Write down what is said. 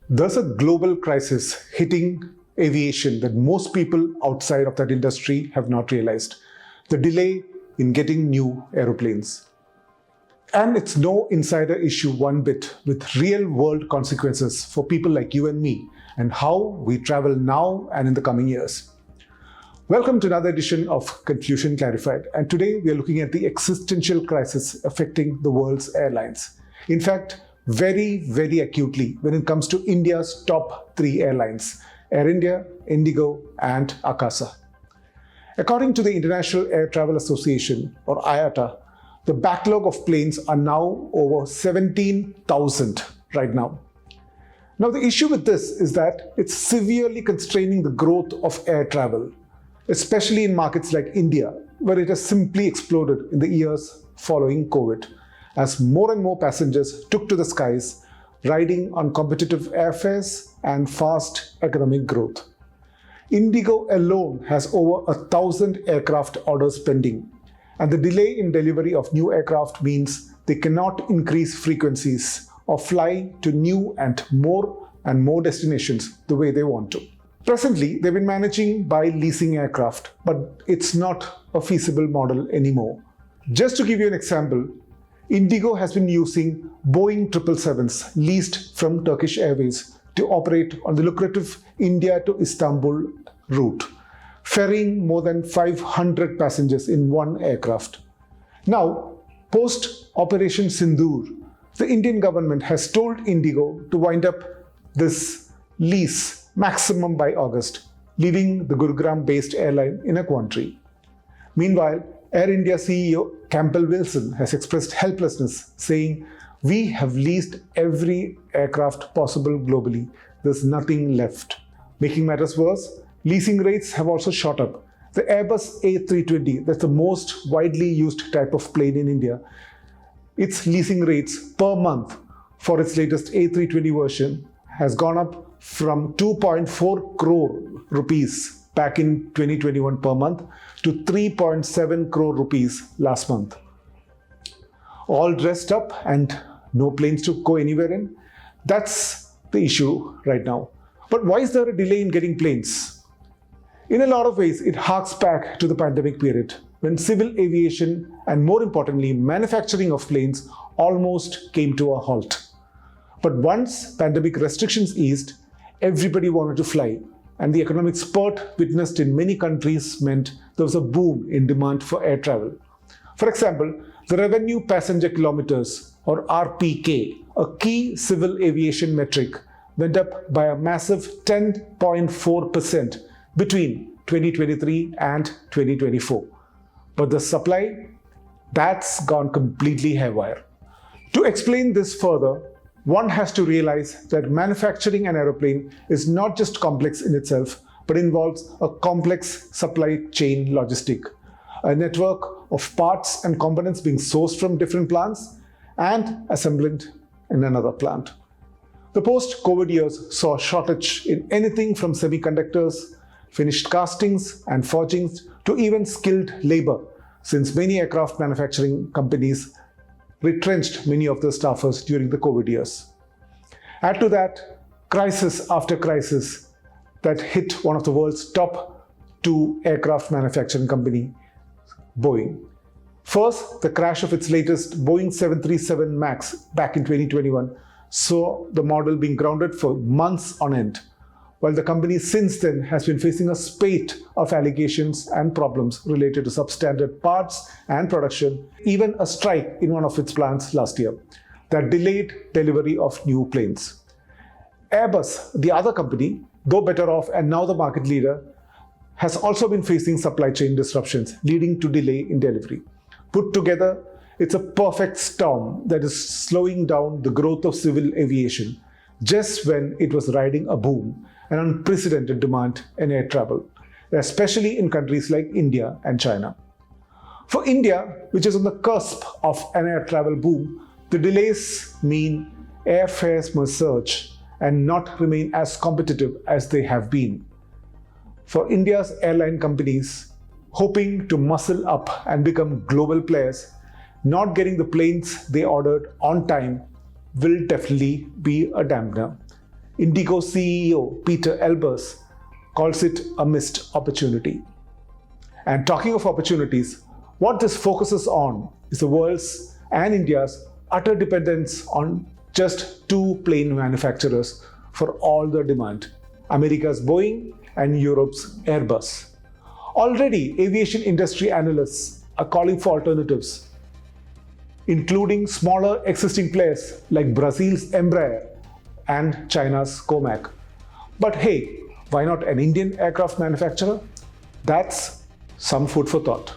There's a global crisis hitting aviation that most people outside of that industry have not realized. The delay in getting new aeroplanes. And it's no insider issue one bit, with real world consequences for people like you and me and how we travel now and in the coming years. Welcome to another edition of Confusion Clarified, and today we are looking at the existential crisis affecting the world's airlines. In fact, very acutely when it comes to India's top three airlines: Air India, Indigo, and Akasa. According to the International Air Travel Association, or IATA, the backlog of planes are now over 17,000 right now. Now, the issue with this is that it's severely constraining the growth of air travel, especially in markets like India, where it has simply exploded in the years following COVID, as more and more passengers took to the skies, riding on competitive airfares and fast economic growth. Indigo alone has over 1,000 aircraft orders pending, and the delay in delivery of new aircraft means they cannot increase frequencies or fly to new and more destinations the way they want to. Presently, they've been managing by leasing aircraft, but it's not a feasible model anymore. Just to give you an example, Indigo has been using Boeing 777s leased from Turkish Airways to operate on the lucrative India to Istanbul route, ferrying more than 500 passengers in one aircraft. Now, post Operation Sindoor, the Indian government has told Indigo to wind up this lease maximum by August, leaving the Gurugram-based airline in a quandary. Meanwhile, Air India CEO Campbell Wilson has expressed helplessness, saying, "We have leased every aircraft possible globally. There's nothing left." Making matters worse, leasing rates have also shot up. The Airbus A320, that's the most widely used type of plane in India, its leasing rates per month for its latest A320 version has gone up from 2.4 crore rupees back in 2021 per month to 3.7 crore rupees last month. All dressed up and no planes to go anywhere in? That's the issue right now. But why is there a delay in getting planes? In a lot of ways, it harks back to the pandemic period, when civil aviation and, more importantly, manufacturing of planes almost came to a halt. But once pandemic restrictions eased, everybody wanted to fly, and the economic spurt witnessed in many countries meant there was a boom in demand for air travel. For example, the revenue passenger kilometers, or RPK, a key civil aviation metric, went up by a massive 10.4% between 2023 and 2024. But the supply, that's gone completely haywire. To explain this further, one has to realize that manufacturing an aeroplane is not just complex in itself, but involves a complex supply chain logistic, a network of parts and components being sourced from different plants and assembled in another plant. The post-COVID years saw a shortage in anything from semiconductors, finished castings and forgings, to even skilled labor, since many aircraft manufacturing companies retrenched many of their staffers during the COVID years. Add to that crisis after crisis that hit one of the world's top two aircraft manufacturing company, Boeing. First, the crash of its latest Boeing 737 MAX back in 2021 saw the model being grounded for months on end, while the company since then has been facing a spate of allegations and problems related to substandard parts and production, even a strike in one of its plants last year that delayed delivery of new planes. Airbus, the other company, though better off and now the market leader, has also been facing supply chain disruptions, leading to delay in delivery. Put together, it's a perfect storm that is slowing down the growth of civil aviation just when it was riding a boom, an unprecedented demand in air travel, especially in countries like India and China. For India, which is on the cusp of an air travel boom, the delays mean airfares must surge and not remain as competitive as they have been. For India's airline companies, hoping to muscle up and become global players, not getting the planes they ordered on time will definitely be a dampener. Indigo CEO Peter Elbers calls it a missed opportunity. And talking of opportunities, what this focuses on is the world's and India's utter dependence on just two plane manufacturers for all the demand, America's Boeing and Europe's Airbus. Already, aviation industry analysts are calling for alternatives, including smaller existing players like Brazil's Embraer and China's Comac. But hey, why not an Indian aircraft manufacturer? That's some food for thought.